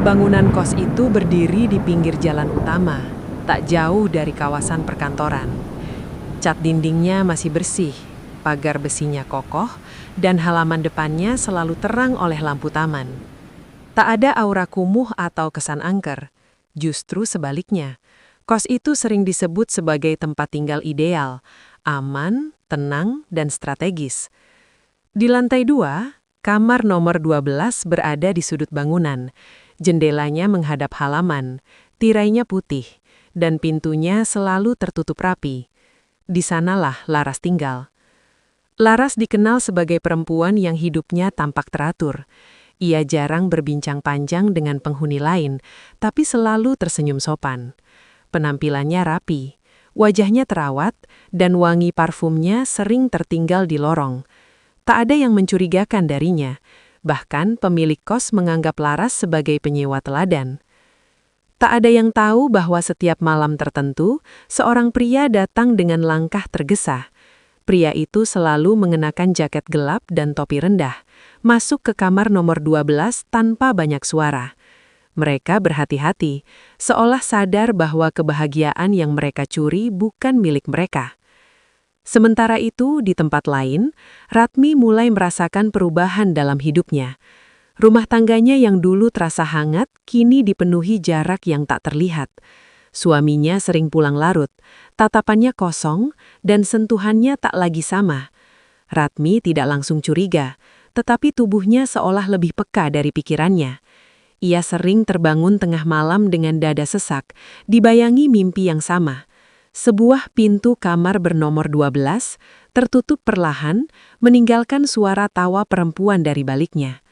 Bangunan kos itu berdiri di pinggir jalan utama, tak jauh dari kawasan perkantoran. Cat dindingnya masih bersih, pagar besinya kokoh, dan halaman depannya selalu terang oleh lampu taman. Tak ada aura kumuh atau kesan angker. Justru sebaliknya, kos itu sering disebut sebagai tempat tinggal ideal, aman, tenang, dan strategis. Di lantai 2, kamar nomor 12 berada di sudut bangunan. Jendelanya menghadap halaman, tirainya putih, dan pintunya selalu tertutup rapi. Di sanalah Laras tinggal. Laras dikenal sebagai perempuan yang hidupnya tampak teratur. Ia jarang berbincang panjang dengan penghuni lain, tapi selalu tersenyum sopan. Penampilannya rapi, wajahnya terawat, dan wangi parfumnya sering tertinggal di lorong. Tak ada yang mencurigakan darinya. Bahkan pemilik kos menganggap Laras sebagai penyewa teladan. Tak ada yang tahu bahwa setiap malam tertentu, seorang pria datang dengan langkah tergesa. Pria itu selalu mengenakan jaket gelap dan topi rendah, masuk ke kamar nomor 12 tanpa banyak suara. Mereka berhati-hati, seolah sadar bahwa kebahagiaan yang mereka curi bukan milik mereka. Sementara itu, di tempat lain, Ratmi mulai merasakan perubahan dalam hidupnya. Rumah tangganya yang dulu terasa hangat, kini dipenuhi jarak yang tak terlihat. Suaminya sering pulang larut, tatapannya kosong, dan sentuhannya tak lagi sama. Ratmi tidak langsung curiga, tetapi tubuhnya seolah lebih peka dari pikirannya. Ia sering terbangun tengah malam dengan dada sesak, dibayangi mimpi yang sama. Sebuah pintu kamar bernomor 12 tertutup perlahan, meninggalkan suara tawa perempuan dari baliknya.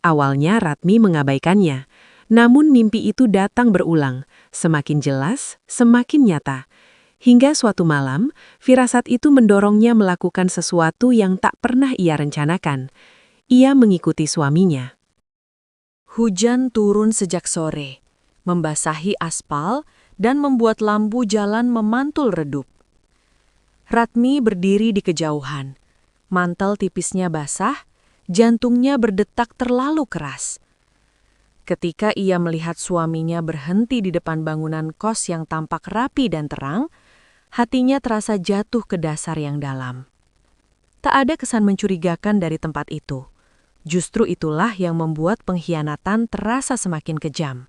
Awalnya Ratmi mengabaikannya, namun mimpi itu datang berulang, semakin jelas, semakin nyata. Hingga suatu malam, firasat itu mendorongnya melakukan sesuatu yang tak pernah ia rencanakan. Ia mengikuti suaminya. Hujan turun sejak sore, membasahi aspal, dan membuat lampu jalan memantul redup. Ratmi berdiri di kejauhan. Mantel tipisnya basah, jantungnya berdetak terlalu keras. Ketika ia melihat suaminya berhenti di depan bangunan kos yang tampak rapi dan terang, hatinya terasa jatuh ke dasar yang dalam. Tak ada kesan mencurigakan dari tempat itu. Justru itulah yang membuat pengkhianatan terasa semakin kejam.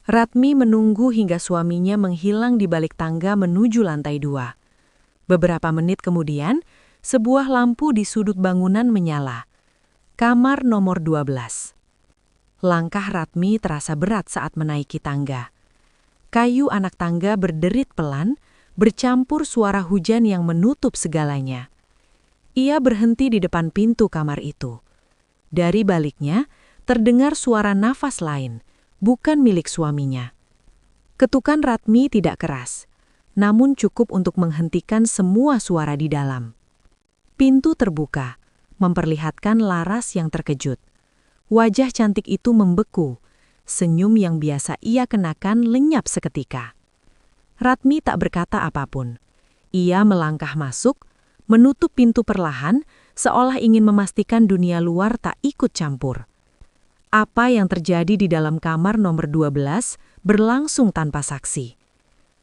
Ratmi menunggu hingga suaminya menghilang di balik tangga menuju lantai 2. Beberapa menit kemudian, sebuah lampu di sudut bangunan menyala. Kamar nomor 12. Langkah Ratmi terasa berat saat menaiki tangga. Kayu anak tangga berderit pelan, bercampur suara hujan yang menutup segalanya. Ia berhenti di depan pintu kamar itu. Dari baliknya, terdengar suara nafas lain, bukan milik suaminya. Ketukan Ratmi tidak keras, namun cukup untuk menghentikan semua suara di dalam. Pintu terbuka, memperlihatkan Laras yang terkejut. Wajah cantik itu membeku, senyum yang biasa ia kenakan lenyap seketika. Ratmi tak berkata apapun. Ia melangkah masuk, menutup pintu perlahan, seolah ingin memastikan dunia luar tak ikut campur. Apa yang terjadi di dalam kamar nomor 12 berlangsung tanpa saksi.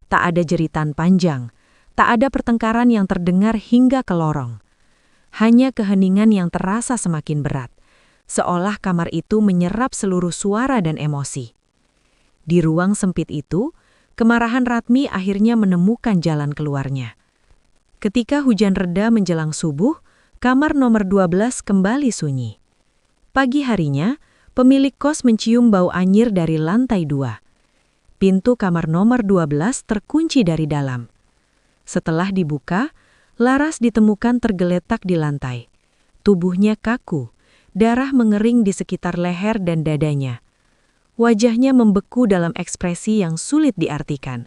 Tak ada jeritan panjang, tak ada pertengkaran yang terdengar hingga ke lorong. Hanya keheningan yang terasa semakin berat, seolah kamar itu menyerap seluruh suara dan emosi. Di ruang sempit itu, kemarahan Ratmi akhirnya menemukan jalan keluarnya. Ketika hujan reda menjelang subuh, kamar nomor 12 kembali sunyi. Pagi harinya, pemilik kos mencium bau anyir dari lantai 2. Pintu kamar nomor 12 terkunci dari dalam. Setelah dibuka, Laras ditemukan tergeletak di lantai. Tubuhnya kaku, darah mengering di sekitar leher dan dadanya. Wajahnya membeku dalam ekspresi yang sulit diartikan,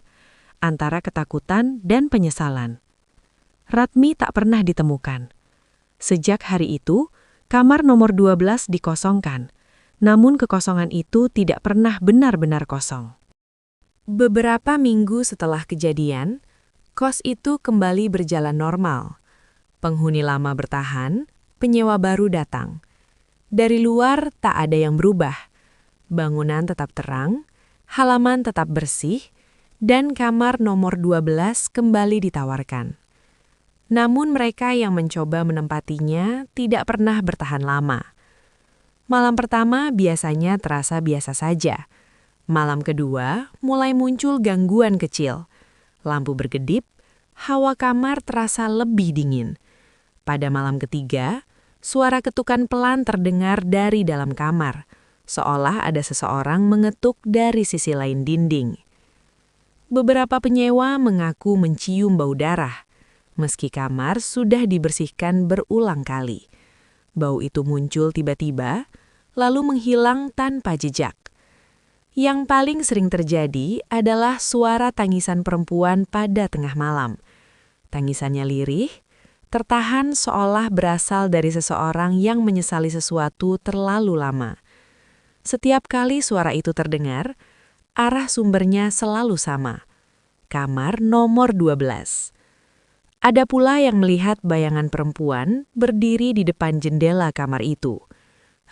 antara ketakutan dan penyesalan. Ratmi tak pernah ditemukan. Sejak hari itu, kamar nomor 12 dikosongkan. Namun kekosongan itu tidak pernah benar-benar kosong. Beberapa minggu setelah kejadian, kos itu kembali berjalan normal. Penghuni lama bertahan, penyewa baru datang. Dari luar tak ada yang berubah. Bangunan tetap terang, halaman tetap bersih, dan kamar nomor 12 kembali ditawarkan. Namun mereka yang mencoba menempatinya tidak pernah bertahan lama. Malam pertama biasanya terasa biasa saja. Malam kedua mulai muncul gangguan kecil. Lampu berkedip, hawa kamar terasa lebih dingin. Pada malam ketiga, suara ketukan pelan terdengar dari dalam kamar, seolah ada seseorang mengetuk dari sisi lain dinding. Beberapa penyewa mengaku mencium bau darah, meski kamar sudah dibersihkan berulang kali. Bau itu muncul tiba-tiba, lalu menghilang tanpa jejak. Yang paling sering terjadi adalah suara tangisan perempuan pada tengah malam. Tangisannya lirih, tertahan seolah berasal dari seseorang yang menyesali sesuatu terlalu lama. Setiap kali suara itu terdengar, arah sumbernya selalu sama. Kamar nomor 12. Ada pula yang melihat bayangan perempuan berdiri di depan jendela kamar itu.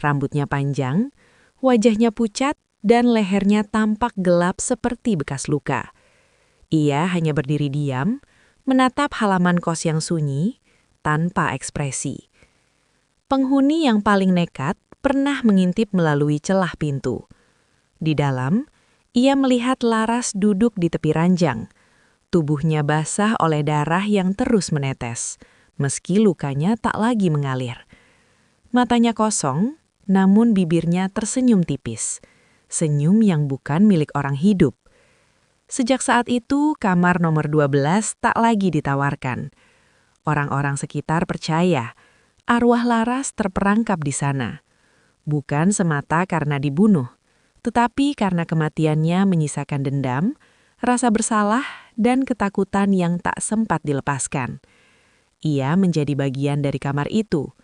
Rambutnya panjang, wajahnya pucat, dan lehernya tampak gelap seperti bekas luka. Ia hanya berdiri diam, menatap halaman kos yang sunyi, tanpa ekspresi. Penghuni yang paling nekat pernah mengintip melalui celah pintu. Di dalam, ia melihat Laras duduk di tepi ranjang. Tubuhnya basah oleh darah yang terus menetes, meski lukanya tak lagi mengalir. Matanya kosong, namun bibirnya tersenyum tipis. Senyum yang bukan milik orang hidup. Sejak saat itu, kamar nomor 12 tak lagi ditawarkan. Orang-orang sekitar percaya arwah Laras terperangkap di sana. Bukan semata karena dibunuh, tetapi karena kematiannya menyisakan dendam, rasa bersalah, dan ketakutan yang tak sempat dilepaskan. Ia menjadi bagian dari kamar itu,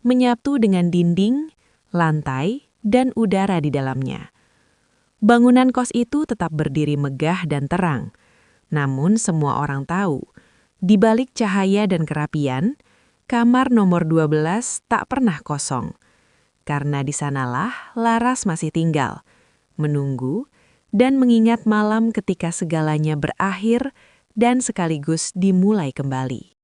menyatu dengan dinding, lantai, dan udara di dalamnya. Bangunan kos itu tetap berdiri megah dan terang. Namun semua orang tahu, di balik cahaya dan kerapian, kamar nomor 12 tak pernah kosong. Karena di sanalah Laras masih tinggal, menunggu, dan mengingat malam ketika segalanya berakhir dan sekaligus dimulai kembali.